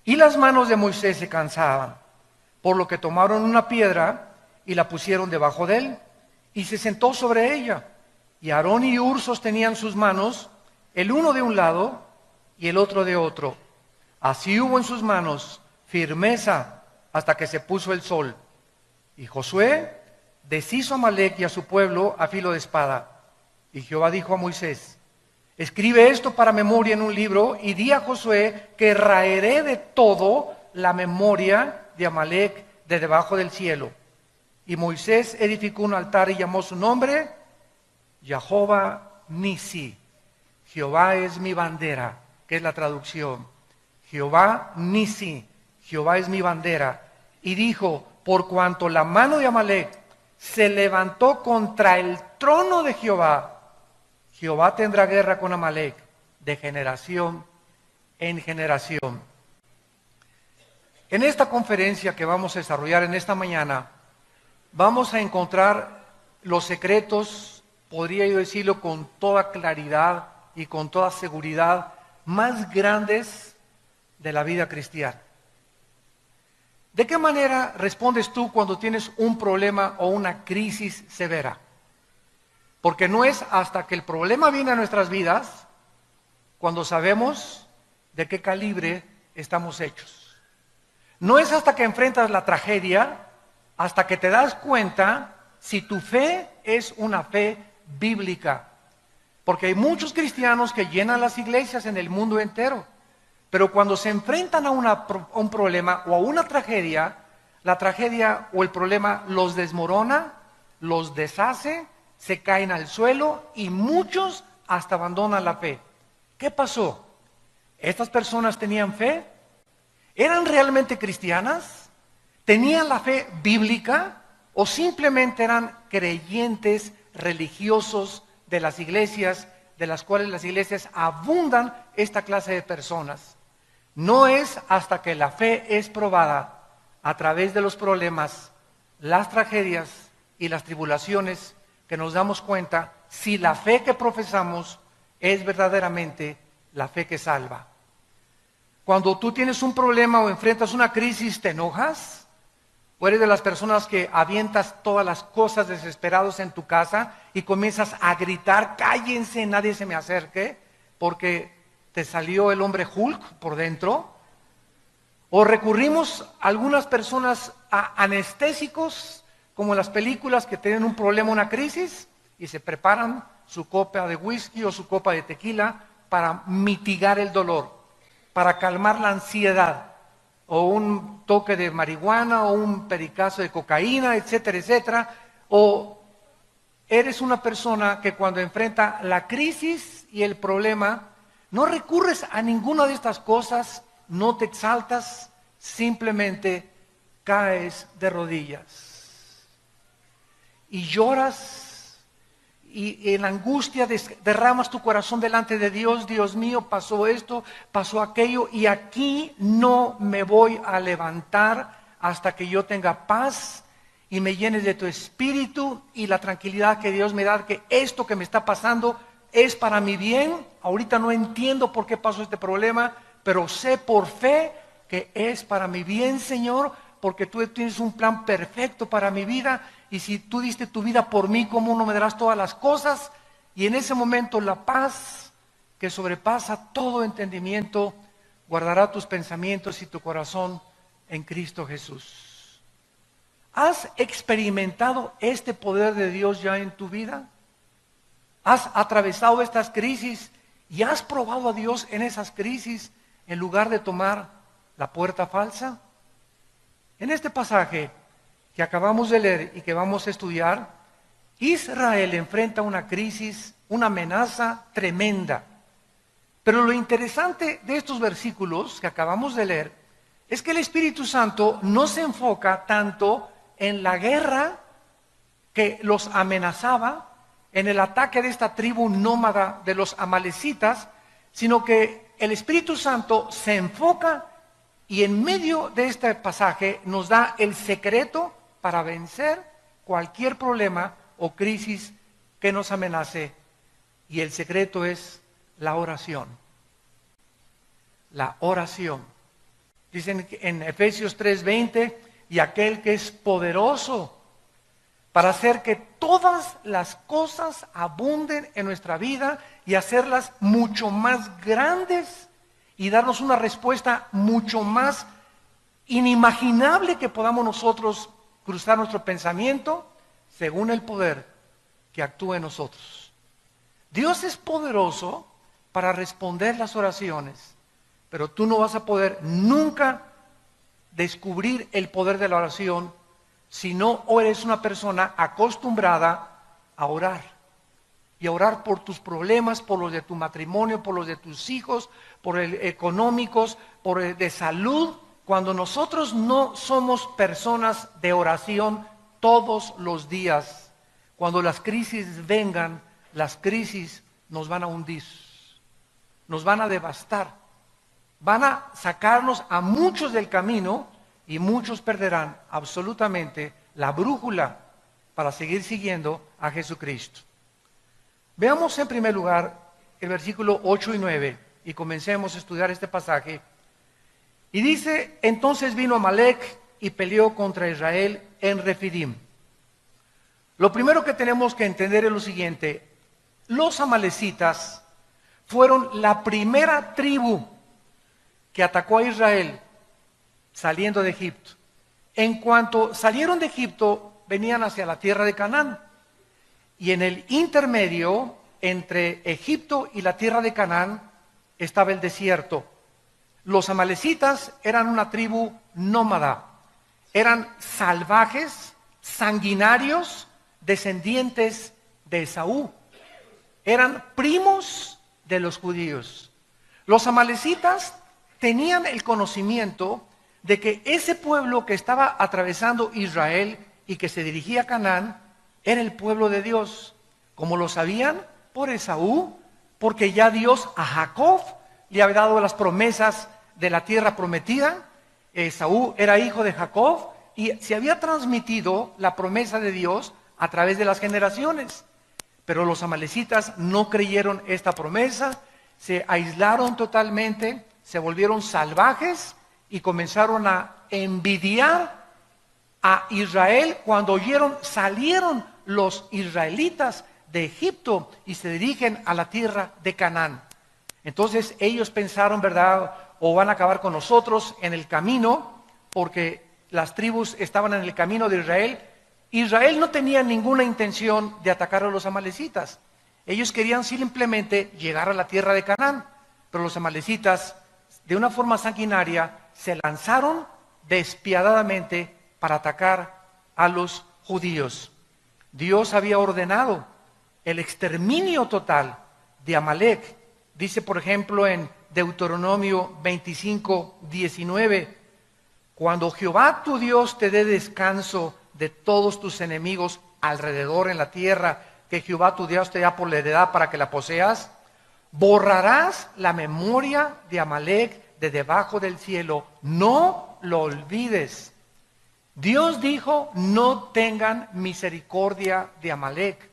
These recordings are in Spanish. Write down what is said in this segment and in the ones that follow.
Y las manos de Moisés se cansaban, por lo que tomaron una piedra y la pusieron debajo de él, y se sentó sobre ella. Y Aarón y Hur sostenían sus manos, el uno de un lado y el otro de otro. Así hubo en sus manos firmeza hasta que se puso el sol. Y Josué deshizo a Amalec y a su pueblo a filo de espada. Y Jehová dijo a Moisés: escribe esto para memoria en un libro y di a Josué que raeré de todo la memoria de Amalec de debajo del cielo. Y Moisés edificó un altar y llamó su nombre Jehová Nisi. Jehová es mi bandera, que es la traducción. Jehová Nisi, Jehová es mi bandera. Y dijo: por cuanto la mano de Amalec se levantó contra el trono de Jehová, Jehová tendrá guerra con Amalec de generación en generación. En esta conferencia que vamos a desarrollar en esta mañana, vamos a encontrar los secretos, podría yo decirlo con toda claridad y con toda seguridad, más grandes de la vida cristiana. ¿De qué manera respondes tú cuando tienes un problema o una crisis severa? Porque no es hasta que el problema viene a nuestras vidas cuando sabemos de qué calibre estamos hechos. No es hasta que enfrentas la tragedia, hasta que te das cuenta si tu fe es una fe bíblica. Porque hay muchos cristianos que llenan las iglesias en el mundo entero, pero cuando se enfrentan a un problema o a una tragedia, la tragedia o el problema los desmorona, los deshace, se caen al suelo y muchos hasta abandonan la fe. ¿Qué pasó? ¿Estas personas tenían fe? ¿Eran realmente cristianas? ¿Tenían la fe bíblica? ¿O simplemente eran creyentes religiosos de las iglesias, de las cuales las iglesias abundan esta clase de personas? No es hasta que la fe es probada a través de los problemas, las tragedias y las tribulaciones que nos damos cuenta si la fe que profesamos es verdaderamente la fe que salva. Cuando tú tienes un problema o enfrentas una crisis, ¿te enojas? ¿O eres de las personas que avientas todas las cosas desesperados en tu casa y comienzas a gritar: cállense, nadie se me acerque, porque te salió el hombre Hulk por dentro? ¿O recurrimos algunas personas a anestésicos, como en las películas, que tienen un problema, una crisis, y se preparan su copa de whisky o su copa de tequila para mitigar el dolor, para calmar la ansiedad, o un toque de marihuana, o un pericazo de cocaína, etcétera, etcétera? ¿O eres una persona que cuando enfrenta la crisis y el problema, no recurres a ninguna de estas cosas, no te exaltas, simplemente caes de rodillas y lloras? Y en angustia derramas tu corazón delante de Dios: Dios mío, pasó esto, pasó aquello, y aquí no me voy a levantar hasta que yo tenga paz y me llenes de tu espíritu y la tranquilidad que Dios me da, que esto que me está pasando es para mi bien. Ahorita no entiendo por qué pasó este problema, pero sé por fe que es para mi bien, Señor, porque tú tienes un plan perfecto para mi vida. Y si tú diste tu vida por mí, ¿cómo no me darás todas las cosas? Y en ese momento la paz que sobrepasa todo entendimiento guardará tus pensamientos y tu corazón en Cristo Jesús. ¿Has experimentado este poder de Dios ya en tu vida? ¿Has atravesado estas crisis y has probado a Dios en esas crisis en lugar de tomar la puerta falsa? En este pasaje que acabamos de leer y que vamos a estudiar, Israel enfrenta una crisis, una amenaza tremenda. Pero lo interesante de estos versículos que acabamos de leer es que el Espíritu Santo no se enfoca tanto en la guerra que los amenazaba, en el ataque de esta tribu nómada de los amalecitas, sino que el Espíritu Santo se enfoca y en medio de este pasaje nos da el secreto para vencer cualquier problema o crisis que nos amenace. Y el secreto es la oración. La oración. Dicen en Efesios 3:20, y aquel que es poderoso para hacer que todas las cosas abunden en nuestra vida y hacerlas mucho más grandes y darnos una respuesta mucho más inimaginable que podamos nosotros cruzar nuestro pensamiento según el poder que actúa en nosotros. Dios es poderoso para responder las oraciones, pero tú no vas a poder nunca descubrir el poder de la oración si no eres una persona acostumbrada a orar. Y a orar por tus problemas, por los de tu matrimonio, por los de tus hijos, por el económicos, por el de salud. Cuando nosotros no somos personas de oración todos los días, cuando las crisis vengan, las crisis nos van a hundir, nos van a devastar, van a sacarnos a muchos del camino y muchos perderán absolutamente la brújula para seguir siguiendo a Jesucristo. Veamos en primer lugar el versículo 8 y 9 y comencemos a estudiar este pasaje. Y dice, entonces vino Amalec y peleó contra Israel en Refidim. Lo primero que tenemos que entender es lo siguiente: los amalecitas fueron la primera tribu que atacó a Israel saliendo de Egipto. En cuanto salieron de Egipto, venían hacia la tierra de Canaán. Y en el intermedio entre Egipto y la tierra de Canaán estaba el desierto. Los amalecitas eran una tribu nómada, eran salvajes, sanguinarios, descendientes de Esaú. Eran primos de los judíos. Los amalecitas tenían el conocimiento de que ese pueblo que estaba atravesando Israel y que se dirigía a Canaán era el pueblo de Dios. ¿Cómo lo sabían? Por Esaú, porque ya Dios a Jacob le había dado las promesas de la tierra prometida. Esaú era hijo de Jacob y se había transmitido la promesa de Dios a través de las generaciones. Pero los amalecitas no creyeron esta promesa, se aislaron totalmente, se volvieron salvajes y comenzaron a envidiar a Israel. Cuando salieron los israelitas de Egipto y se dirigen a la tierra de Canaán. Entonces ellos pensaron, ¿verdad? O van a acabar con nosotros en el camino, porque las tribus estaban en el camino de Israel. Israel no tenía ninguna intención de atacar a los amalecitas. Ellos querían simplemente llegar a la tierra de Canaán, pero los amalecitas, de una forma sanguinaria, se lanzaron despiadadamente para atacar a los judíos. Dios había ordenado el exterminio total de Amalec. Dice, por ejemplo, en Deuteronomio 25:19, cuando Jehová tu Dios te dé descanso de todos tus enemigos alrededor en la tierra que Jehová tu Dios te da por la heredad para que la poseas, borrarás la memoria de Amalec de debajo del cielo, no lo olvides. Dios dijo, no tengan misericordia de Amalec,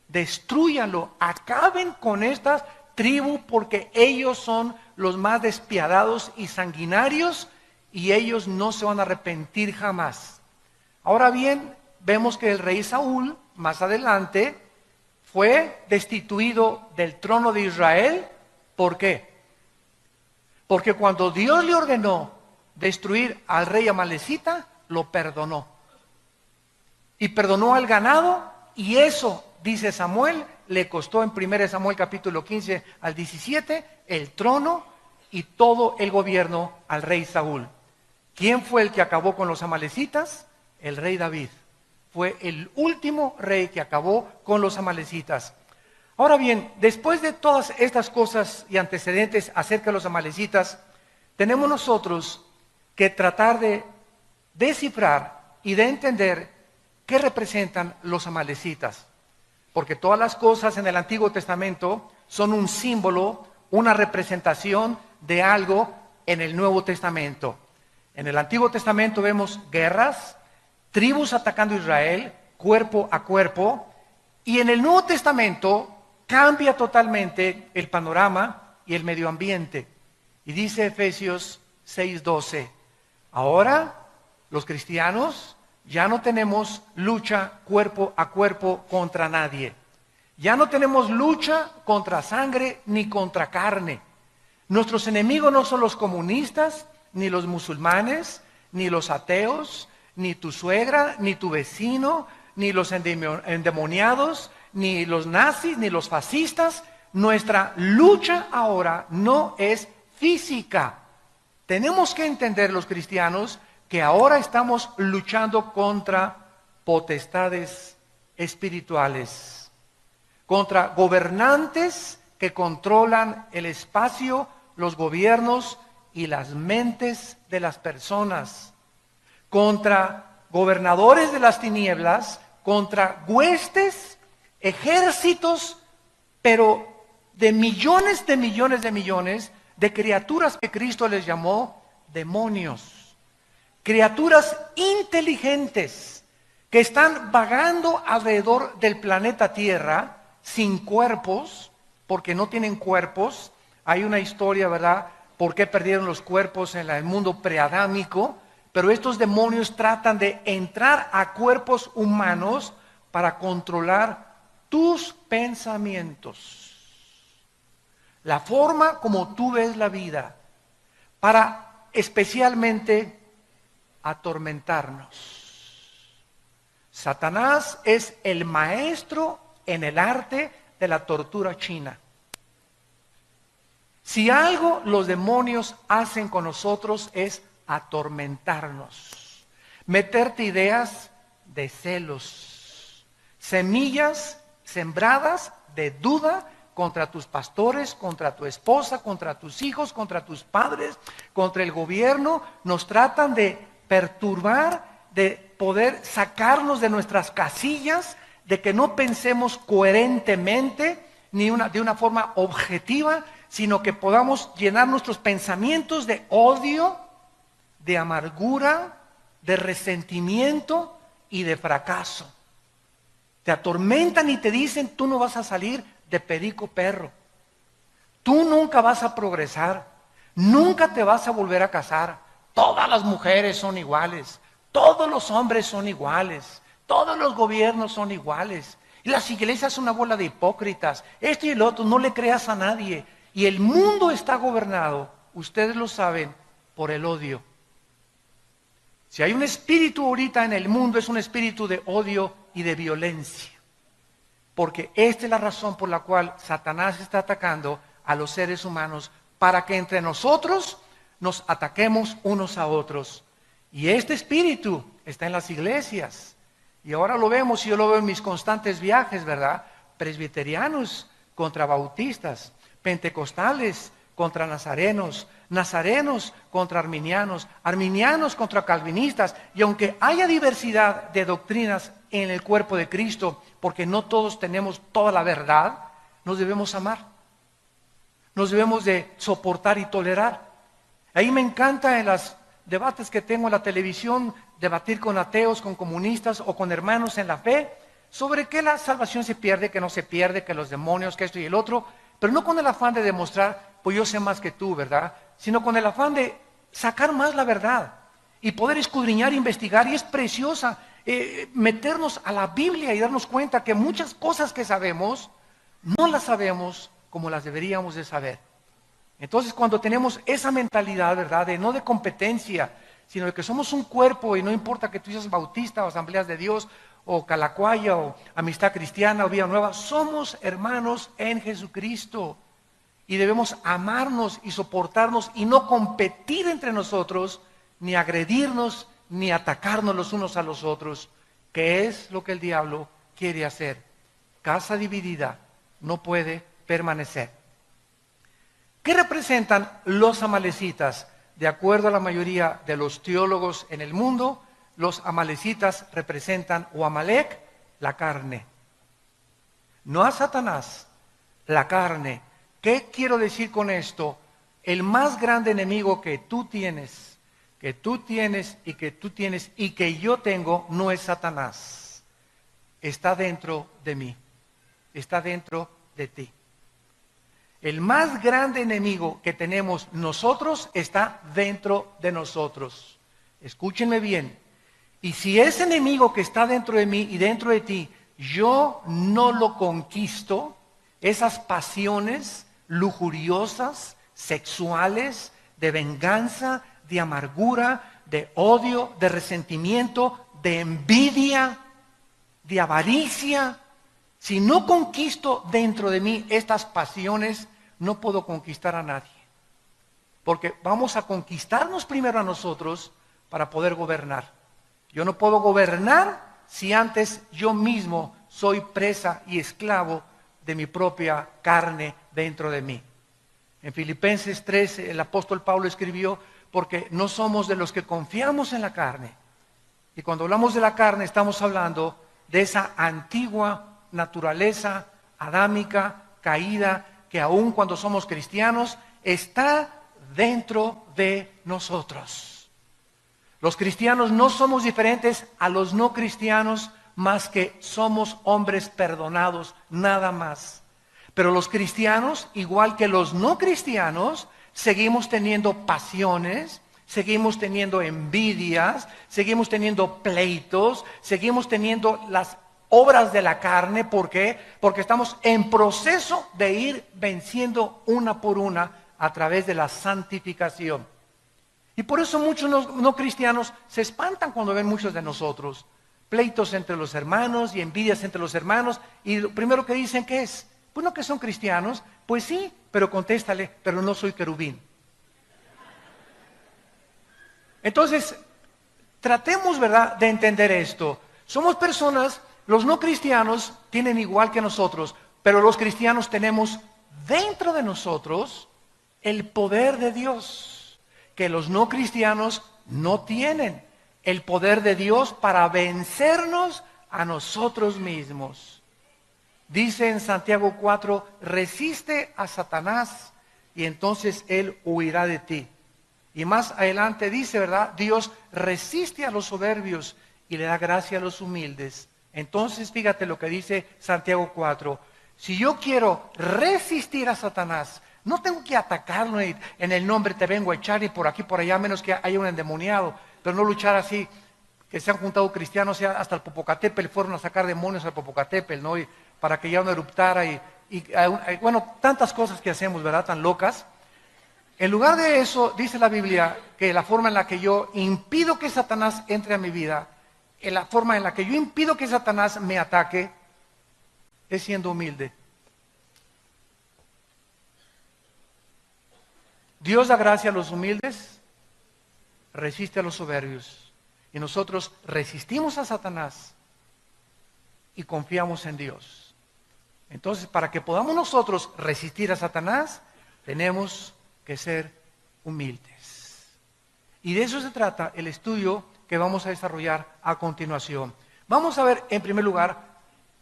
destrúyanlo, acaben con esta tribu porque ellos son los más despiadados y sanguinarios y ellos no se van a arrepentir jamás. Ahora bien, vemos que el rey Saúl, más adelante, fue destituido del trono de Israel. ¿Por qué? Porque cuando Dios le ordenó destruir al rey amalecita, lo perdonó. Y perdonó al ganado, y eso, dice Samuel, le costó en 1 Samuel capítulo 15 al 17, el trono y todo el gobierno al rey Saúl. ¿Quién fue el que acabó con los amalecitas? El rey David. Fue el último rey que acabó con los amalecitas. Ahora bien, después de todas estas cosas y antecedentes acerca de los amalecitas, tenemos nosotros que tratar de descifrar y de entender qué representan los amalecitas. Porque todas las cosas en el Antiguo Testamento son un símbolo, una representación de algo en el Nuevo Testamento. En el Antiguo Testamento vemos guerras, tribus atacando a Israel, cuerpo a cuerpo, y en el Nuevo Testamento cambia totalmente el panorama y el medio ambiente. Y dice Efesios 6:12, Ahora, los cristianos ya no tenemos lucha cuerpo a cuerpo contra nadie. Ya no tenemos lucha contra sangre ni contra carne. Nuestros enemigos no son los comunistas, ni los musulmanes, ni los ateos, ni tu suegra, ni tu vecino, ni los endemoniados, ni los nazis, ni los fascistas. Nuestra lucha ahora no es física. Tenemos que entender los cristianos que ahora estamos luchando contra potestades espirituales, contra gobernantes que controlan el espacio, los gobiernos y las mentes de las personas, contra gobernadores de las tinieblas, contra huestes, ejércitos, pero de millones de criaturas que Cristo les llamó demonios, criaturas inteligentes que están vagando alrededor del planeta Tierra sin cuerpos, porque no tienen cuerpos. Hay una historia, ¿verdad?, por qué perdieron los cuerpos en el mundo preadámico, pero estos demonios tratan de entrar a cuerpos humanos para controlar tus pensamientos, la forma como tú ves la vida, para especialmente atormentarnos. Satanás es el maestro en el arte de la tortura china. Si algo los demonios hacen con nosotros es atormentarnos, meterte ideas de celos, semillas sembradas de duda contra tus pastores, contra tu esposa, contra tus hijos, contra tus padres, contra el gobierno. Nos tratan de perturbar, de poder sacarnos de nuestras casillas, de que no pensemos coherentemente, ni de una forma objetiva, sino que podamos llenar nuestros pensamientos de odio, de amargura, de resentimiento y de fracaso. Te atormentan y te dicen, tú no vas a salir de perico perro. Tú nunca vas a progresar. Nunca te vas a volver a casar. Todas las mujeres son iguales. Todos los hombres son iguales. Todos los gobiernos son iguales. Y las iglesias son una bola de hipócritas. Esto y el otro, no le creas a nadie. Y el mundo está gobernado, ustedes lo saben, por el odio. Si hay un espíritu ahorita en el mundo, es un espíritu de odio y de violencia. Porque esta es la razón por la cual Satanás está atacando a los seres humanos, para que entre nosotros nos ataquemos unos a otros. Y este espíritu está en las iglesias. Y ahora lo vemos, y yo lo veo en mis constantes viajes, ¿verdad? Presbiterianos contra bautistas, pentecostales contra nazarenos, nazarenos contra arminianos, arminianos contra calvinistas. Y aunque haya diversidad de doctrinas en el cuerpo de Cristo, porque no todos tenemos toda la verdad, nos debemos amar, nos debemos de soportar y tolerar. Ahí me encanta en los debates que tengo en la televisión, debatir con ateos, con comunistas o con hermanos en la fe, sobre que la salvación se pierde, que no se pierde, que los demonios, que esto y el otro, pero no con el afán de demostrar, pues yo sé más que tú, ¿verdad? Sino con el afán de sacar más la verdad y poder escudriñar, investigar. Y es preciosa meternos a la Biblia y darnos cuenta que muchas cosas que sabemos, no las sabemos como las deberíamos de saber. Entonces, cuando tenemos esa mentalidad, ¿verdad?, de no de competencia, sino de que somos un cuerpo, y no importa que tú seas bautista o Asambleas de Dios o Calacuaya o Amistad Cristiana o Vida Nueva, somos hermanos en Jesucristo y debemos amarnos y soportarnos y no competir entre nosotros, ni agredirnos, ni atacarnos los unos a los otros, que es lo que el diablo quiere hacer. Casa dividida no puede permanecer. ¿Qué representan los amalecitas? De acuerdo a la mayoría de los teólogos en el mundo, los amalecitas representan, o Amalek, la carne. No a Satanás, la carne. ¿Qué quiero decir con esto? El más grande enemigo que tú tienes y que yo tengo, no es Satanás. Está dentro de mí, está dentro de ti. El más grande enemigo que tenemos nosotros está dentro de nosotros. escúchenme bien, y si ese enemigo que está dentro de mí y dentro de ti, yo no lo conquisto, esas pasiones lujuriosas, sexuales, de venganza, de amargura, de odio, de resentimiento, de envidia, de avaricia, si no conquisto dentro de mí estas pasiones, no puedo conquistar a nadie. Porque vamos a conquistarnos primero a nosotros para poder gobernar. Yo no puedo gobernar si antes yo mismo soy presa y esclavo de mi propia carne dentro de mí. En Filipenses 3 el apóstol Pablo escribió, porque no somos de los que confiamos en la carne. Y cuando hablamos de la carne estamos hablando de esa antigua naturaleza adámica, caída, que aun cuando somos cristianos, está dentro de nosotros. Los cristianos no somos diferentes a los no cristianos, más que somos hombres perdonados, nada más. Pero los cristianos, igual que los no cristianos, seguimos teniendo pasiones, seguimos teniendo envidias, seguimos teniendo pleitos, seguimos teniendo las obras de la carne. ¿Por qué? Porque estamos en proceso de ir venciendo una por una a través de la santificación. Y por eso muchos no cristianos se espantan cuando ven muchos de nosotros. Pleitos entre los hermanos y envidias entre los hermanos. Y lo primero que dicen, ¿qué es? Pues no, que son cristianos. Pues sí, pero contéstale, pero no soy querubín. Entonces, tratemos, ¿verdad?, de entender esto. Somos personas, los no cristianos tienen igual que nosotros, pero los cristianos tenemos dentro de nosotros el poder de Dios, que los no cristianos no tienen. El poder de Dios para vencernos a nosotros mismos. Dice en Santiago 4, resiste a Satanás y entonces él huirá de ti. Y más adelante dice, ¿verdad? Dios resiste a los soberbios y le da gracia a los humildes. Entonces fíjate lo que dice Santiago 4. Si yo quiero resistir a Satanás, no tengo que atacarlo y en el nombre te vengo a echar y por aquí por allá, menos que haya un endemoniado. Pero no luchar así, que se han juntado cristianos, hasta el Popocatépetl fueron a sacar demonios al Popocatépetl, ¿no? Y para que ya no eruptara bueno, tantas cosas que hacemos, ¿verdad? Tan locas. En lugar de eso, dice la Biblia que la forma en la que yo impido que Satanás entre a mi vida, en la forma en la que yo impido que Satanás me ataque, es siendo humilde. Dios da gracia a los humildes, resiste a los soberbios. Y nosotros resistimos a Satanás y confiamos en Dios. Entonces, para que podamos nosotros resistir a Satanás, tenemos que ser humildes. Y de eso se trata el estudio que vamos a desarrollar a continuación. Vamos a ver, en primer lugar,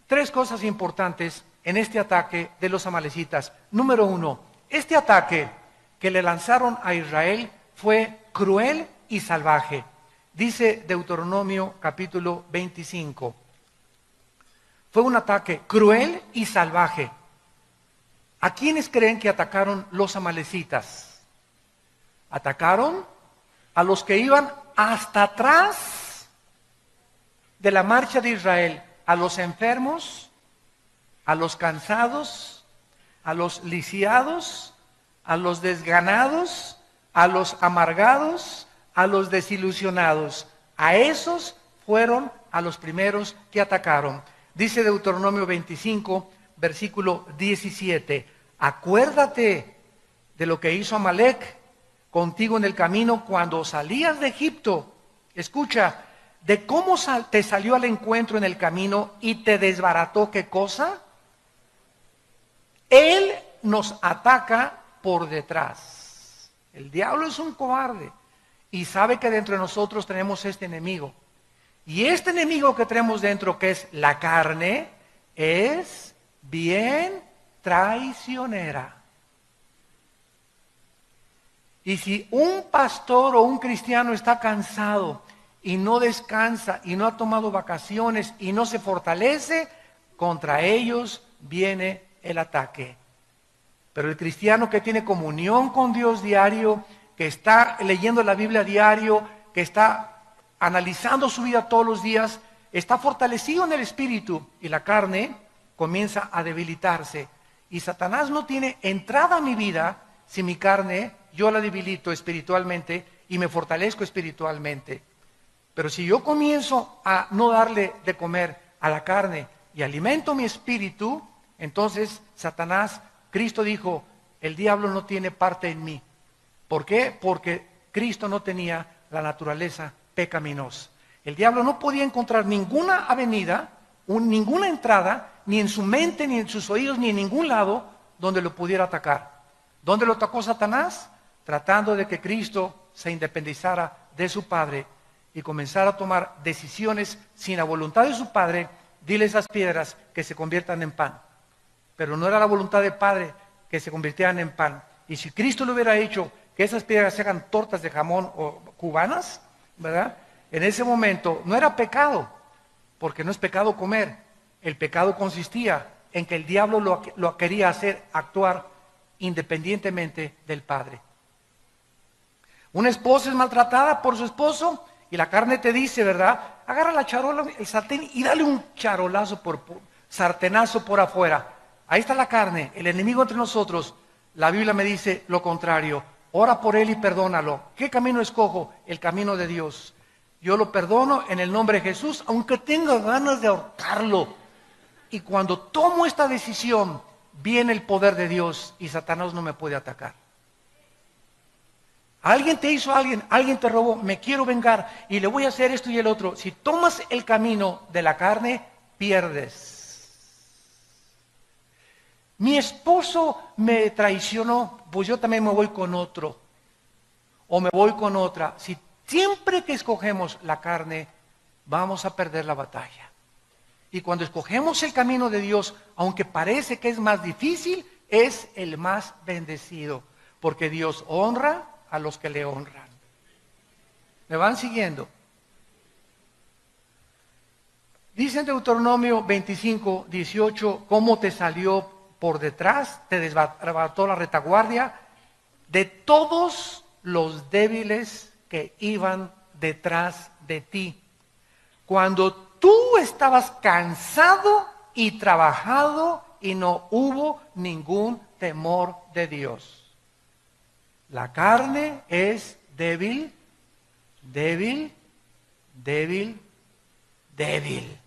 tres cosas importantes en este ataque de los amalecitas. Número uno, este ataque que le lanzaron a Israel fue cruel y salvaje. Dice Deuteronomio capítulo 25. Fue un ataque cruel y salvaje. ¿A quiénes creen que atacaron los amalecitas? Atacaron a los que iban hasta atrás de la marcha de Israel, a los enfermos, a los cansados, a los lisiados, a los desganados, a los amargados, a los desilusionados. A esos fueron a los primeros que atacaron. Dice Deuteronomio 25, versículo 17, acuérdate de lo que hizo Amalec contigo en el camino cuando salías de Egipto. Escucha, de cómo te salió al encuentro en el camino y te desbarató, ¿qué cosa? Él nos ataca por detrás. El diablo es un cobarde y sabe que dentro de nosotros tenemos este enemigo. Y este enemigo que tenemos dentro, que es la carne, es bien traicionera. Y si un pastor o un cristiano está cansado y no descansa y no ha tomado vacaciones y no se fortalece, contra ellos viene el ataque. Pero el cristiano que tiene comunión con Dios diario, que está leyendo la Biblia diario, que está analizando su vida todos los días, está fortalecido en el espíritu y la carne comienza a debilitarse. Y Satanás no tiene entrada a mi vida si mi carne yo la debilito espiritualmente y me fortalezco espiritualmente. Pero si yo comienzo a no darle de comer a la carne y alimento mi espíritu, entonces Satanás, Cristo dijo, el diablo no tiene parte en mí. ¿Por qué? Porque Cristo no tenía la naturaleza pecaminosa. El diablo no podía encontrar ninguna avenida, ninguna entrada, ni en su mente, ni en sus oídos, ni en ningún lado donde lo pudiera atacar. ¿Dónde lo atacó Satanás? Tratando de que Cristo se independizara de su Padre y comenzara a tomar decisiones sin la voluntad de su Padre. Dile a esas piedras que se conviertan en pan. Pero no era la voluntad del Padre que se convirtieran en pan. Y si Cristo lo hubiera hecho, que esas piedras se hagan tortas de jamón o cubanas, ¿verdad? En ese momento no era pecado, porque no es pecado comer. El pecado consistía en que el diablo lo quería hacer actuar independientemente del Padre. Una esposa es maltratada por su esposo y la carne te dice, ¿verdad? Agarra la charola, el sartén y dale un charolazo sartenazo por afuera. Ahí está la carne, el enemigo entre nosotros. La Biblia me dice lo contrario. Ora por él y perdónalo. ¿Qué camino escojo? El camino de Dios. Yo lo perdono en el nombre de Jesús, aunque tenga ganas de ahorcarlo. Y cuando tomo esta decisión, viene el poder de Dios y Satanás no me puede atacar. Alguien te hizo alguien te robó, me quiero vengar y le voy a hacer esto y el otro. Si tomas el camino de la carne, pierdes. Mi esposo me traicionó, pues yo también me voy con otro. O me voy con otra. Si siempre que escogemos la carne, vamos a perder la batalla. Y cuando escogemos el camino de Dios, aunque parece que es más difícil, es el más bendecido. Porque Dios honra a los que le honran. ¿Me van siguiendo? Dice en Deuteronomio 25, 18, cómo te salió por detrás, te desbarató la retaguardia de todos los débiles que iban detrás de ti. Cuando tú estabas cansado y trabajado y no hubo ningún temor de Dios. La carne es débil, débil, débil, débil.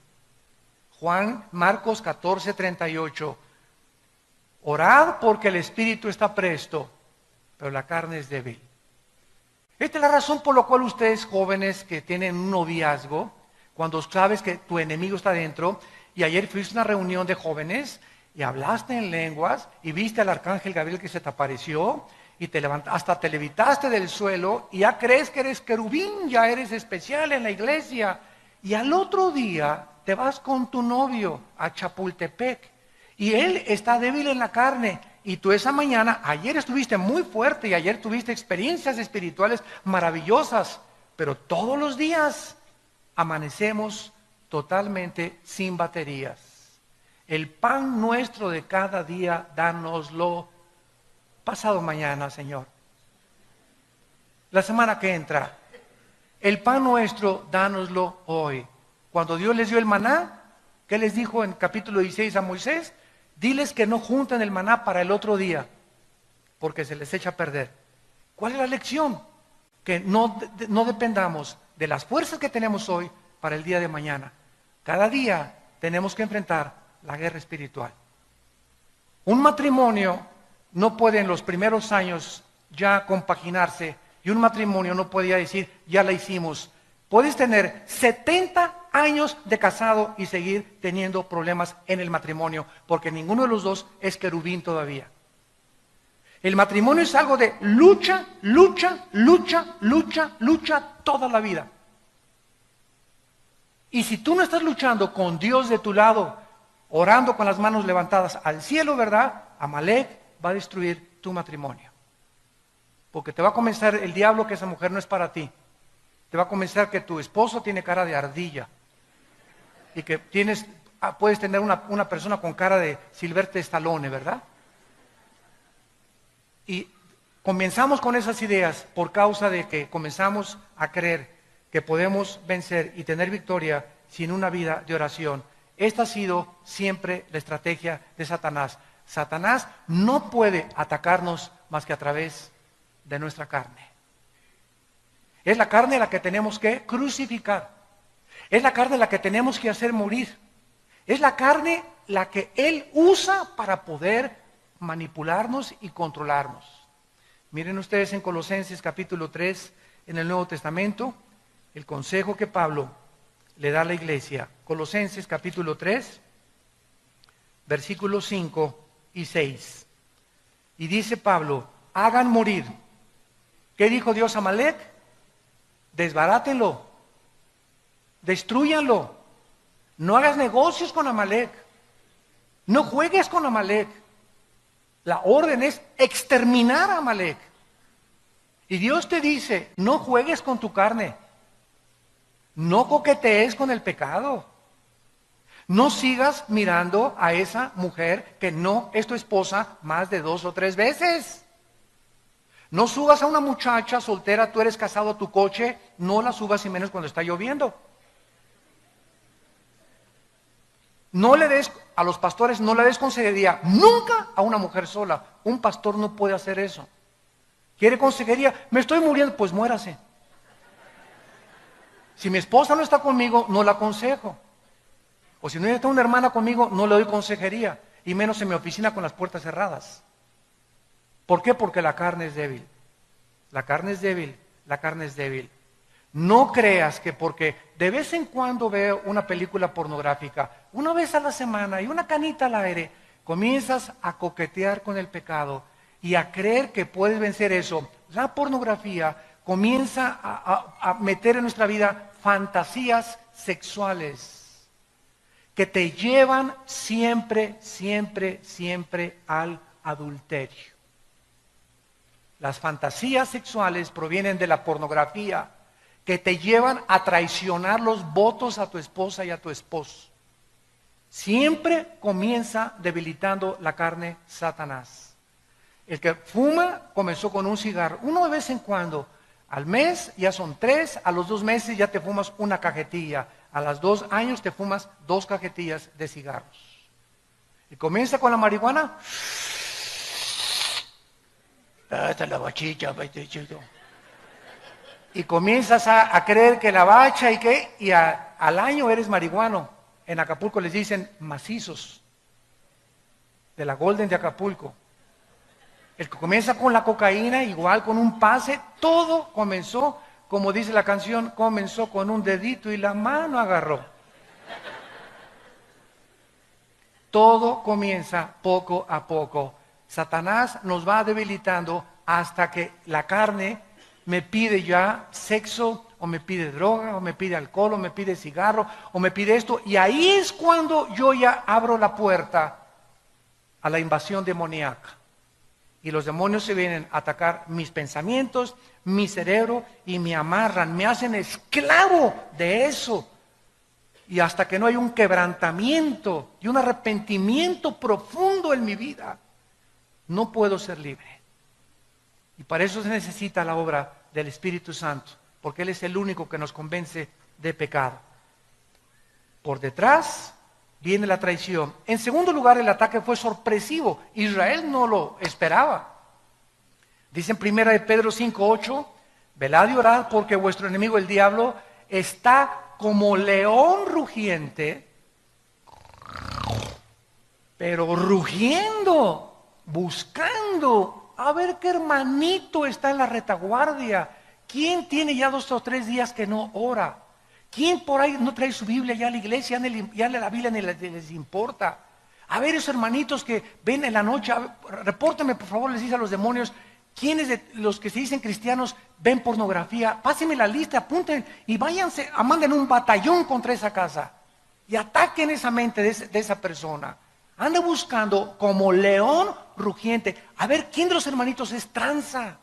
Marcos 14, 38. Orad porque el espíritu está presto, pero la carne es débil. Esta es la razón por la cual ustedes jóvenes que tienen un noviazgo, cuando sabes que tu enemigo está dentro, y ayer fuiste a una reunión de jóvenes y hablaste en lenguas y viste al arcángel Gabriel que se te apareció y te levantaste, hasta te levitaste del suelo y ya crees que eres querubín, ya eres especial en la iglesia, y al otro día te vas con tu novio a Chapultepec y él está débil en la carne. Y tú esa mañana, ayer estuviste muy fuerte y ayer tuviste experiencias espirituales maravillosas, pero todos los días amanecemos totalmente sin baterías. El pan nuestro de cada día, dánoslo pasado mañana, Señor. La semana que entra, el pan nuestro, dánoslo hoy. Cuando Dios les dio el maná, ¿qué les dijo en capítulo 16 a Moisés? Diles que no junten el maná para el otro día, porque se les echa a perder. ¿Cuál es la lección? Que no dependamos de las fuerzas que tenemos hoy para el día de mañana. Cada día tenemos que enfrentar la guerra espiritual. Un matrimonio no puede en los primeros años ya compaginarse, y un matrimonio no podía decir, ya la hicimos. Puedes tener 70 años de casado y seguir teniendo problemas en el matrimonio, porque ninguno de los dos es querubín todavía. El matrimonio es algo de lucha, lucha, lucha, lucha, lucha toda la vida. Y si tú no estás luchando con Dios de tu lado, orando con las manos levantadas al cielo, ¿verdad? Amalek va a destruir tu matrimonio. Porque te va a convencer el diablo que esa mujer no es para ti. Te va a convencer que tu esposo tiene cara de ardilla. Y que puedes tener una persona con cara de Sylvester Stallone, ¿verdad? Y comenzamos con esas ideas por causa de que comenzamos a creer que podemos vencer y tener victoria sin una vida de oración. Esta ha sido siempre la estrategia de Satanás. Satanás no puede atacarnos más que a través de nuestra carne. Es la carne la que tenemos que crucificar. Es la carne la que tenemos que hacer morir. Es la carne la que Él usa para poder manipularnos y controlarnos. Miren ustedes en Colosenses capítulo 3, en el Nuevo Testamento, el consejo que Pablo le da a la iglesia. Colosenses capítulo 3, versículos 5 y 6. Y dice Pablo, hagan morir. ¿Qué dijo Dios a Amalek? Desbarátenlo, destrúyanlo. No hagas negocios con Amalek. No juegues con Amalek. La orden es exterminar a Amalek. Y Dios te dice, no juegues con tu carne. No coquetees con el pecado. No sigas mirando a esa mujer que no es tu esposa más de 2 o 3 veces. No subas a una muchacha soltera, tú eres casado a tu coche, no la subas y menos cuando está lloviendo. No le des, a los pastores no le des consejería nunca a una mujer sola. Un pastor no puede hacer eso. ¿Quiere consejería? Me estoy muriendo, pues muérase. Si mi esposa no está conmigo, no la aconsejo. O si no está una hermana conmigo, no le doy consejería. Y menos en mi oficina con las puertas cerradas. ¿Por qué? Porque la carne es débil. La carne es débil, la carne es débil. No creas que porque de vez en cuando veo una película pornográfica, una vez a la semana y una canita al aire, comienzas a coquetear con el pecado y a creer que puedes vencer eso. La pornografía comienza a meter en nuestra vida fantasías sexuales que te llevan siempre, siempre, siempre al adulterio. Las fantasías sexuales provienen de la pornografía, que te llevan a traicionar los votos a tu esposa y a tu esposo. Siempre comienza debilitando la carne Satanás. El que fuma comenzó con un cigarro, uno de vez en cuando. Al mes ya son 3, a los 2 meses ya te fumas una cajetilla, a los 2 años te fumas 2 cajetillas de cigarros. Y comienza con la marihuana. Esta es la bachicha, y comienzas a creer que la bacha y al año eres marihuano. En Acapulco les dicen macizos, de la Golden de Acapulco. El que comienza con la cocaína, igual con un pase, todo comenzó, como dice la canción, comenzó con un dedito y la mano agarró. Todo comienza poco a poco. Satanás nos va debilitando hasta que la carne me pide ya sexo, o me pide droga, o me pide alcohol, o me pide cigarro, o me pide esto. Y ahí es cuando yo ya abro la puerta a la invasión demoníaca. Y los demonios se vienen a atacar mis pensamientos, mi cerebro, y me amarran, me hacen esclavo de eso. Y hasta que no hay un quebrantamiento y un arrepentimiento profundo en mi vida, no puedo ser libre. Y para eso se necesita la obra del Espíritu Santo, porque Él es el único que nos convence de pecado. Por detrás viene la traición. En segundo lugar, el ataque fue sorpresivo. Israel no lo esperaba. Dice en 1 de Pedro 5:8, velad y orad porque vuestro enemigo el diablo está como león rugiente, pero rugiendo, buscando a ver qué hermanito está en la retaguardia. ¿Quién tiene ya 2 o 3 días que no ora? ¿Quién por ahí no trae su Biblia ya a la iglesia? Ya la Biblia ni les importa. A ver, esos hermanitos que ven en la noche, repórtenme por favor, les dice a los demonios, ¿quiénes de los que se dicen cristianos ven pornografía? Pásenme la lista, apunten y váyanse, manden un batallón contra esa casa y ataquen esa mente de esa persona. Anda buscando como león rugiente. A ver, ¿quién de los hermanitos es tranza?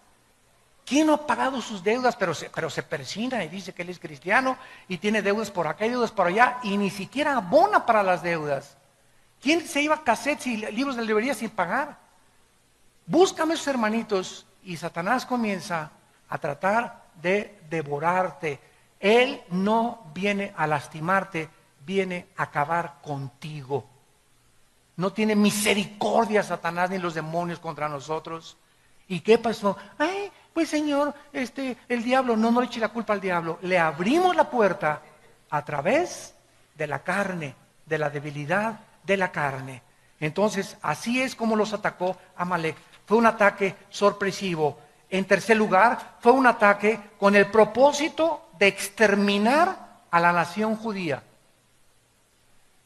¿Quién no ha pagado sus deudas? Pero se persina y dice que él es cristiano y tiene deudas por acá y deudas por allá y ni siquiera abona para las deudas. ¿Quién se iba a cassettes y libros de librería sin pagar? Búscame esos hermanitos y Satanás comienza a tratar de devorarte. Él no viene a lastimarte, viene a acabar contigo. No tiene misericordia Satanás ni los demonios contra nosotros. ¿Y qué pasó? Ay, pues Señor, el diablo, no le eche la culpa al diablo. Le abrimos la puerta a través de la carne, de la debilidad de la carne. Entonces, así es como los atacó Amalek. Fue un ataque sorpresivo. En tercer lugar, fue un ataque con el propósito de exterminar a la nación judía.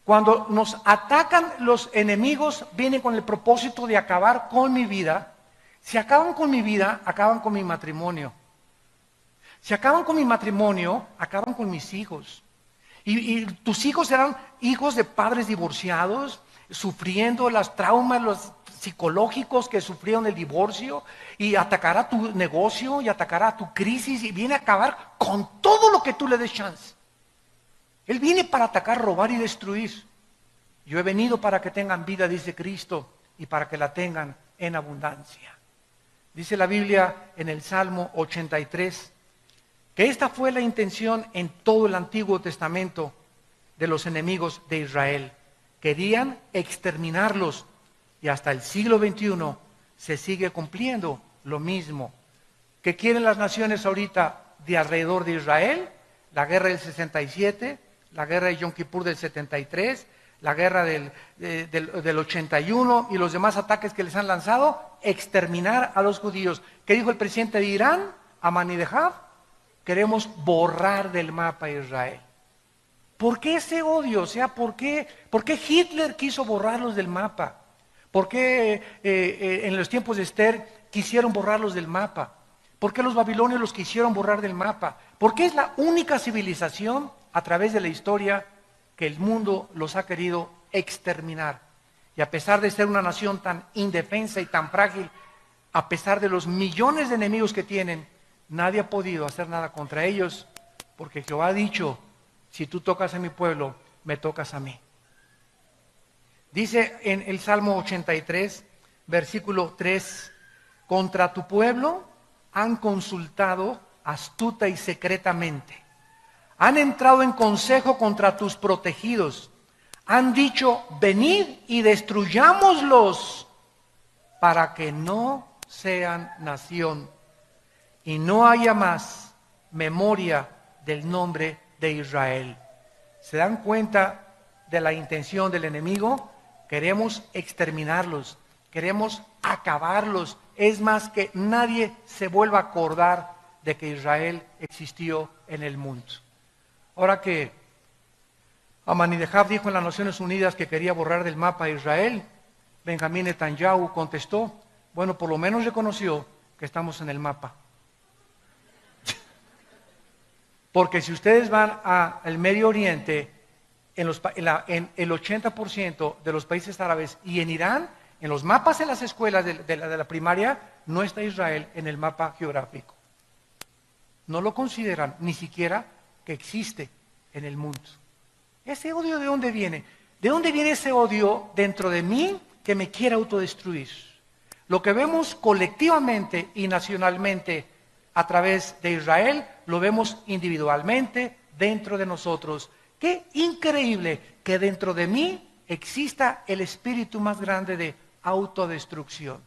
Cuando nos atacan los enemigos, vienen con el propósito de acabar con mi vida. Si acaban con mi vida, acaban con mi matrimonio. Si acaban con mi matrimonio, acaban con mis hijos. Y tus hijos serán hijos de padres divorciados, sufriendo los traumas, los psicológicos que sufrieron el divorcio, y atacará tu negocio, y atacará tu crisis, y viene a acabar con todo lo que tú le des chance. Él viene para atacar, robar y destruir. Yo he venido para que tengan vida, dice Cristo, y para que la tengan en abundancia. Dice la Biblia en el Salmo 83, que esta fue la intención en todo el Antiguo Testamento de los enemigos de Israel. Querían exterminarlos, y hasta el siglo XXI se sigue cumpliendo lo mismo. ¿Qué quieren las naciones ahorita de alrededor de Israel? La guerra del 67, la guerra de Yom Kippur del 73, la guerra del 81 y los demás ataques que les han lanzado, exterminar a los judíos. ¿Qué dijo el presidente de Irán, Ahmadinejad? Queremos borrar del mapa a Israel. ¿Por qué ese odio? O sea, ¿por qué Hitler quiso borrarlos del mapa? ¿Por qué en los tiempos de Esther quisieron borrarlos del mapa? ¿Por qué los babilonios los quisieron borrar del mapa? Porque es la única civilización a través de la historia que el mundo los ha querido exterminar. Y a pesar de ser una nación tan indefensa y tan frágil, a pesar de los millones de enemigos que tienen, nadie ha podido hacer nada contra ellos, porque Jehová ha dicho, si tú tocas a mi pueblo, me tocas a mí. Dice en el Salmo 83, versículo 3, contra tu pueblo han consultado astuta y secretamente. Han entrado en consejo contra tus protegidos. Han dicho, venid y destruyámoslos para que no sean nación y no haya más memoria del nombre de Israel. ¿Se dan cuenta de la intención del enemigo? Queremos exterminarlos, queremos acabarlos. Es más, que nadie se vuelva a acordar de que Israel existió en el mundo. Ahora que Ahmadinejad dijo en las Naciones Unidas que quería borrar del mapa a Israel, Benjamín Netanyahu contestó, bueno, por lo menos reconoció que estamos en el mapa. Porque si ustedes van al Medio Oriente, en el 80% de los países árabes y en Irán, en los mapas en las escuelas de la primaria, no está Israel en el mapa geográfico. No lo consideran ni siquiera que existe en el mundo. ¿Ese odio de dónde viene? ¿De dónde viene ese odio dentro de mí que me quiere autodestruir? Lo que vemos colectivamente y nacionalmente a través de Israel, lo vemos individualmente dentro de nosotros. Qué increíble que dentro de mí exista el espíritu más grande de autodestrucción.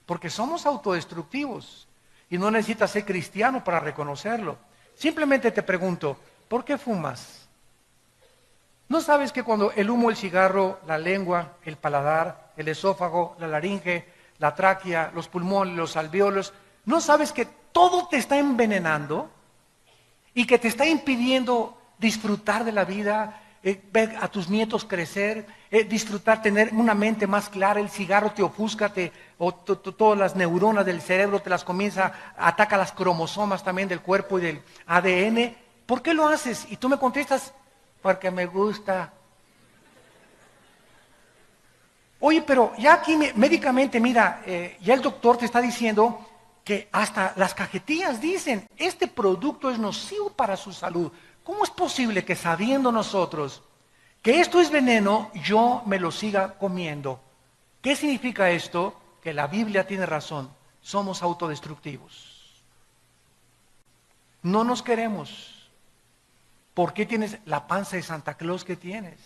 Porque somos autodestructivos y no necesitas ser cristiano para reconocerlo. Simplemente te pregunto, ¿por qué fumas? ¿No sabes que cuando el humo, el cigarro, la lengua, el paladar, el esófago, la laringe, la tráquea, los pulmones, los alvéolos, ¿no sabes que todo te está envenenando y que te está impidiendo disfrutar de la vida, ver a tus nietos crecer, disfrutar, tener una mente más clara? El cigarro te ofusca, todas las neuronas del cerebro te las comienza, ataca las cromosomas también del cuerpo y del ADN. ¿Por qué lo haces? Y tú me contestas, porque me gusta. Oye, pero ya aquí médicamente, mira, ya el doctor te está diciendo que hasta las cajetillas dicen, este producto es nocivo para su salud. ¿Cómo es posible que sabiendo nosotros que esto es veneno, yo me lo siga comiendo? ¿Qué significa esto? Que la Biblia tiene razón, somos autodestructivos. No nos queremos. ¿Por qué tienes la panza de Santa Claus que tienes?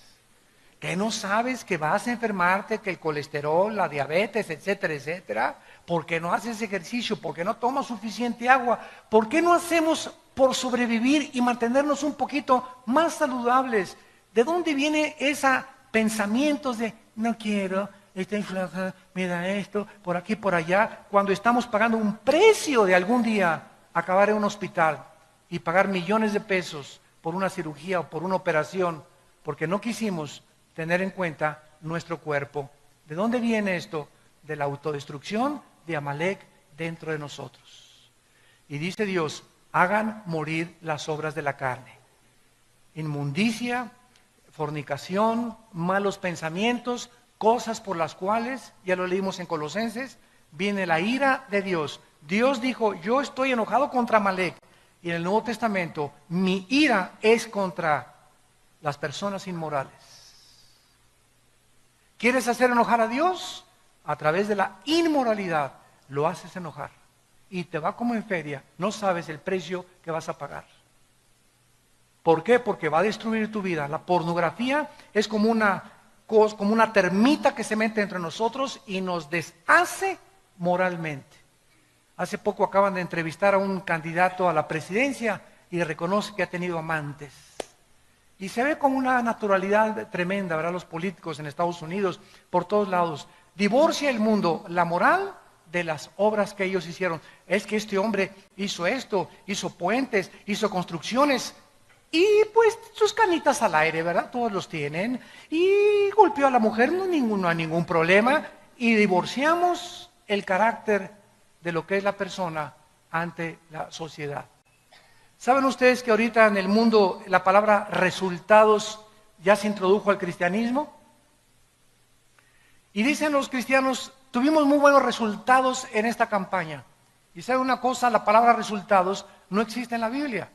¿Que no sabes que vas a enfermarte, que el colesterol, la diabetes, etcétera, etcétera? ¿Por qué no haces ejercicio? ¿Por qué no tomas suficiente agua? ¿Por qué no hacemos por sobrevivir y mantenernos un poquito más saludables? ¿De dónde viene esos pensamientos de no quiero, estoy flaca, mira esto, por aquí, por allá, cuando estamos pagando un precio de algún día acabar en un hospital y pagar millones de pesos por una cirugía o por una operación, porque no quisimos tener en cuenta nuestro cuerpo? ¿De dónde viene esto? De la autodestrucción de Amalek dentro de nosotros. Y dice Dios, hagan morir las obras de la carne. Inmundicia, fornicación, malos pensamientos, cosas por las cuales, ya lo leímos en Colosenses, viene la ira de Dios. Dios dijo, yo estoy enojado contra Amalek. Y en el Nuevo Testamento, mi ira es contra las personas inmorales. ¿Quieres hacer enojar a Dios? A través de la inmoralidad lo haces enojar. Y te va como en feria, no sabes el precio que vas a pagar. ¿Por qué? Porque va a destruir tu vida. La pornografía es como una termita que se mete entre nosotros y nos deshace moralmente. Hace poco acaban de entrevistar a un candidato a la presidencia y reconoce que ha tenido amantes. Y se ve como una naturalidad tremenda, ¿verdad? Los políticos en Estados Unidos, por todos lados. Divorcia el mundo, la moral, de las obras que ellos hicieron. Es que este hombre hizo esto, hizo puentes, hizo construcciones, y pues sus canitas al aire, ¿verdad? Todos los tienen. Y golpeó a la mujer, no hay ningún problema. Y divorciamos el carácter de lo que es la persona ante la sociedad. ¿Saben ustedes que ahorita en el mundo la palabra resultados ya se introdujo al cristianismo? Y dicen los cristianos, tuvimos muy buenos resultados en esta campaña. Y saben una cosa, la palabra resultados no existe en la Biblia.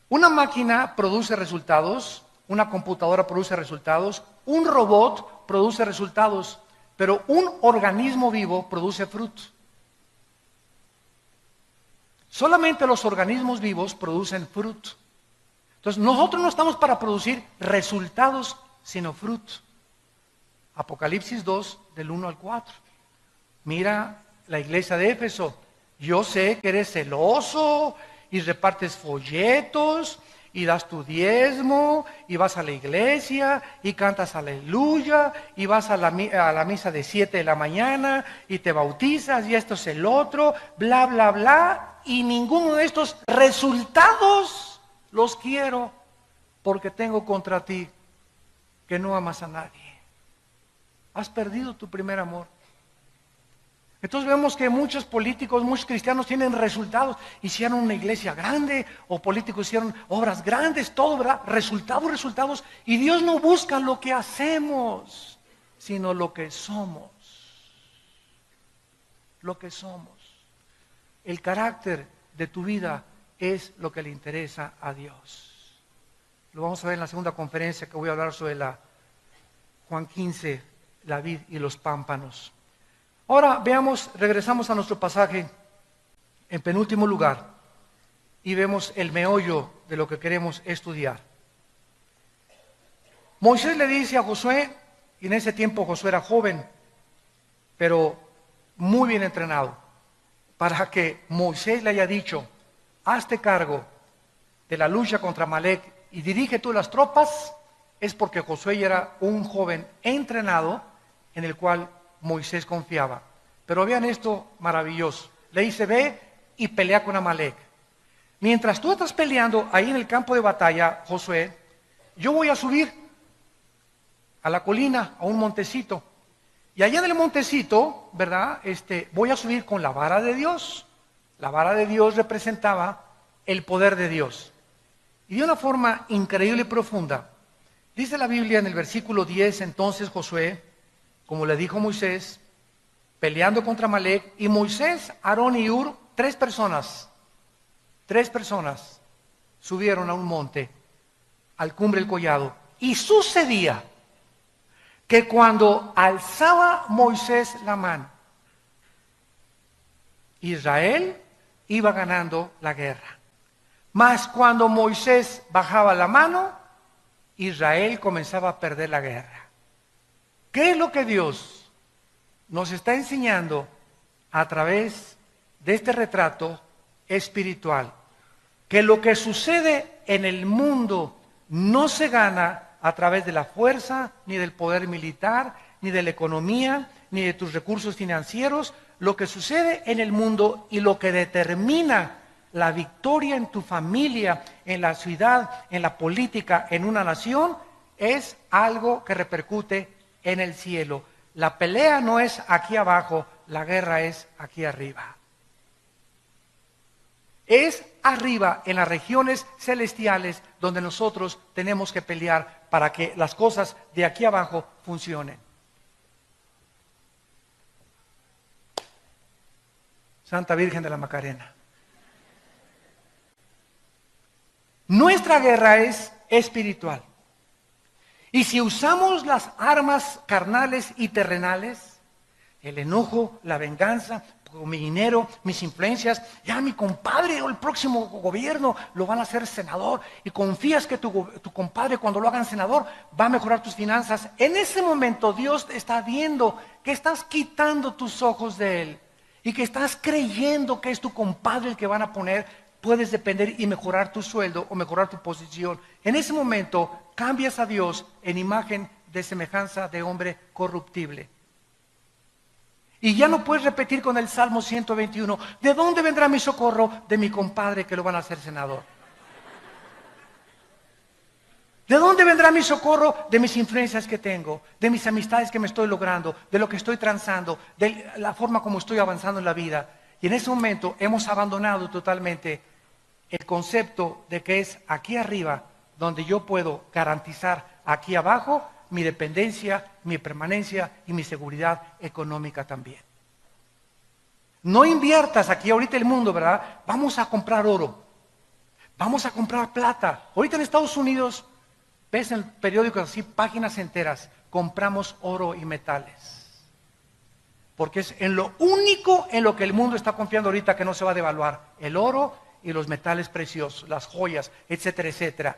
Una máquina produce resultados, una computadora produce resultados, un robot produce resultados, pero un organismo vivo produce fruto. Solamente los organismos vivos producen fruto. Entonces nosotros no estamos para producir resultados, sino fruto. Apocalipsis 2, del 1 al 4. Mira la iglesia de Éfeso. Yo sé que eres celoso y repartes folletos y das tu diezmo y vas a la iglesia y cantas aleluya y vas a la misa de 7 de la mañana y te bautizas y esto es el otro, bla, bla, bla. Y ninguno de estos resultados los quiero porque tengo contra ti que no amas a nadie. Has perdido tu primer amor. Entonces vemos que muchos políticos, muchos cristianos tienen resultados. Hicieron una iglesia grande, o políticos hicieron obras grandes, todo, ¿verdad? Resultados. Y Dios no busca lo que hacemos, sino lo que somos. Lo que somos. El carácter de tu vida es lo que le interesa a Dios. Lo vamos a ver en la segunda conferencia que voy a hablar sobre Juan 15, la vid y los pámpanos. Ahora regresamos a nuestro pasaje en penúltimo lugar y vemos el meollo de lo que queremos estudiar. Moisés le dice a Josué, y en ese tiempo Josué era joven, pero muy bien entrenado, para que Moisés le haya dicho, hazte cargo de la lucha contra Amalek y dirige tú las tropas, es porque Josué ya era un joven entrenado en el cual Moisés confiaba. Pero vean esto maravilloso. Le dice, ve y pelea con Amalek. Mientras tú estás peleando ahí en el campo de batalla, Josué, yo voy a subir a la colina, a un montecito. Y allá en el montecito, ¿verdad? Voy a subir con la vara de Dios. La vara de Dios representaba el poder de Dios. Y de una forma increíble y profunda, dice la Biblia en el versículo 10, entonces Josué, como le dijo Moisés, peleando contra Amalek, y Moisés, Aarón y Hur, tres personas subieron a un monte, al cumbre del collado. Y sucedía que cuando alzaba Moisés la mano, Israel iba ganando la guerra. Mas cuando Moisés bajaba la mano, Israel comenzaba a perder la guerra. ¿Qué es lo que Dios nos está enseñando a través de este retrato espiritual? Que lo que sucede en el mundo no se gana a través de la fuerza, ni del poder militar, ni de la economía, ni de tus recursos financieros. Lo que sucede en el mundo y lo que determina la victoria en tu familia, en la ciudad, en la política, en una nación, es algo que repercute en el cielo. La pelea no es aquí abajo, la guerra es aquí arriba. Es arriba, en las regiones celestiales, donde nosotros tenemos que pelear para que las cosas de aquí abajo funcionen. Santa Virgen de la Macarena. Nuestra guerra es espiritual. Y si usamos las armas carnales y terrenales, el enojo, la venganza, mi dinero, mis influencias, ya mi compadre o el próximo gobierno lo van a hacer senador, y confías que tu compadre cuando lo hagan senador va a mejorar tus finanzas, en ese momento Dios está viendo que estás quitando tus ojos de Él y que estás creyendo que es tu compadre el que van a poner. Puedes depender y mejorar tu sueldo o mejorar tu posición. En ese momento cambias a Dios en imagen de semejanza de hombre corruptible. Y ya no puedes repetir con el Salmo 121, ¿de dónde vendrá mi socorro? De mi compadre que lo van a hacer senador. ¿De dónde vendrá mi socorro? De mis influencias que tengo, de mis amistades que me estoy logrando, de lo que estoy transando, de la forma como estoy avanzando en la vida. Y en ese momento hemos abandonado totalmente el concepto de que es aquí arriba donde yo puedo garantizar aquí abajo mi dependencia, mi permanencia y mi seguridad económica también. No inviertas aquí ahorita el mundo, ¿verdad? Vamos a comprar oro, vamos a comprar plata. Ahorita en Estados Unidos, ves en periódicos así, páginas enteras, compramos oro y metales. Porque es en lo único en lo que el mundo está confiando ahorita que no se va a devaluar, el oro y los metales preciosos, las joyas, etcétera, etcétera.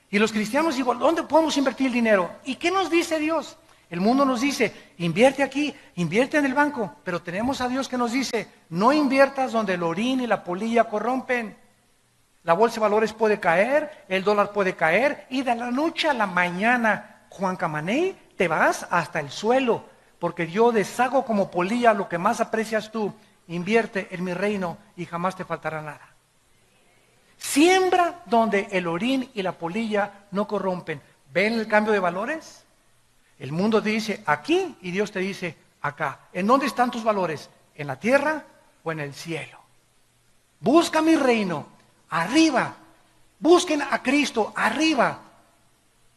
Y los cristianos digo, ¿dónde podemos invertir el dinero? ¿Y qué nos dice Dios? El mundo nos dice, invierte aquí, invierte en el banco, pero tenemos a Dios que nos dice, no inviertas donde el orín y la polilla corrompen. La bolsa de valores puede caer, el dólar puede caer, y de la noche a la mañana, Juan Camaney, te vas hasta el suelo, porque yo deshago como polilla lo que más aprecias tú. Invierte en mi reino y jamás te faltará nada. Siembra donde el orín y la polilla no corrompen. ¿Ven el cambio de valores? El mundo te dice aquí y Dios te dice acá. ¿En dónde están tus valores? ¿En la tierra o en el cielo? Busca mi reino, arriba. Busquen a Cristo, arriba.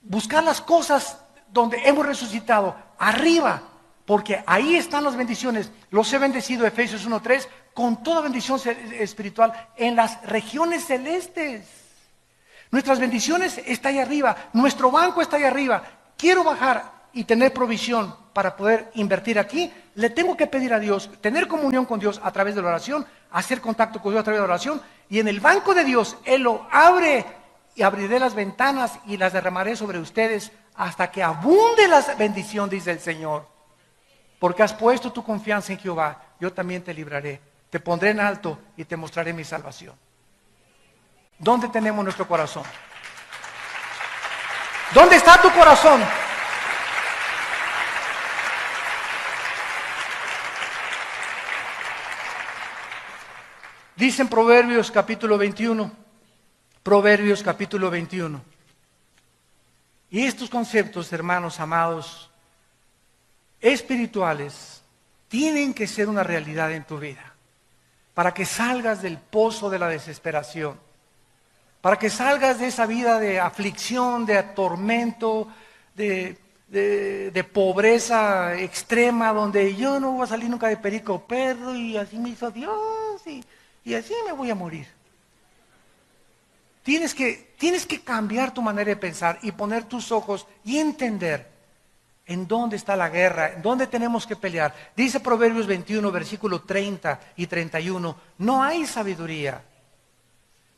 Buscar las cosas donde hemos resucitado, arriba. Porque ahí están las bendiciones. Los he bendecido, Efesios 1:3, con toda bendición espiritual en las regiones celestes. Nuestras bendiciones están ahí arriba. Nuestro banco está ahí arriba. Quiero bajar y tener provisión para poder invertir aquí. Le tengo que pedir a Dios, tener comunión con Dios a través de la oración, hacer contacto con Dios a través de la oración. Y en el banco de Dios, Él lo abre y abriré las ventanas y las derramaré sobre ustedes hasta que abunde la bendición, dice el Señor. Porque has puesto tu confianza en Jehová, yo también te libraré. Te pondré en alto y te mostraré mi salvación. ¿Dónde tenemos nuestro corazón? ¿Dónde está tu corazón? Dice en Proverbios capítulo 21. Proverbios capítulo 21. Y estos conceptos, hermanos amados, espirituales, tienen que ser una realidad en tu vida, para que salgas del pozo de la desesperación, para que salgas de esa vida de aflicción, de tormento, de pobreza extrema, donde yo no voy a salir nunca de perico perro y así me hizo Dios y así me voy a morir. Tienes que cambiar tu manera de pensar y poner tus ojos y entender en dónde está la guerra, en dónde tenemos que pelear. Dice Proverbios 21, versículo 30 y 31, no hay sabiduría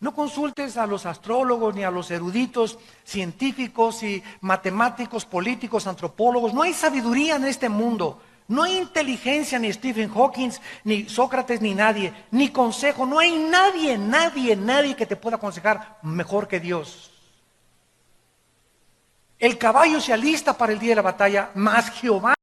No consultes a los astrólogos ni a los eruditos científicos y matemáticos, políticos, antropólogos. No hay sabiduría en este mundo. No hay inteligencia, ni Stephen Hawking, ni Sócrates, ni nadie, ni consejo. No hay nadie que te pueda aconsejar mejor que Dios. El caballo se alista para el día de la batalla, mas Jehová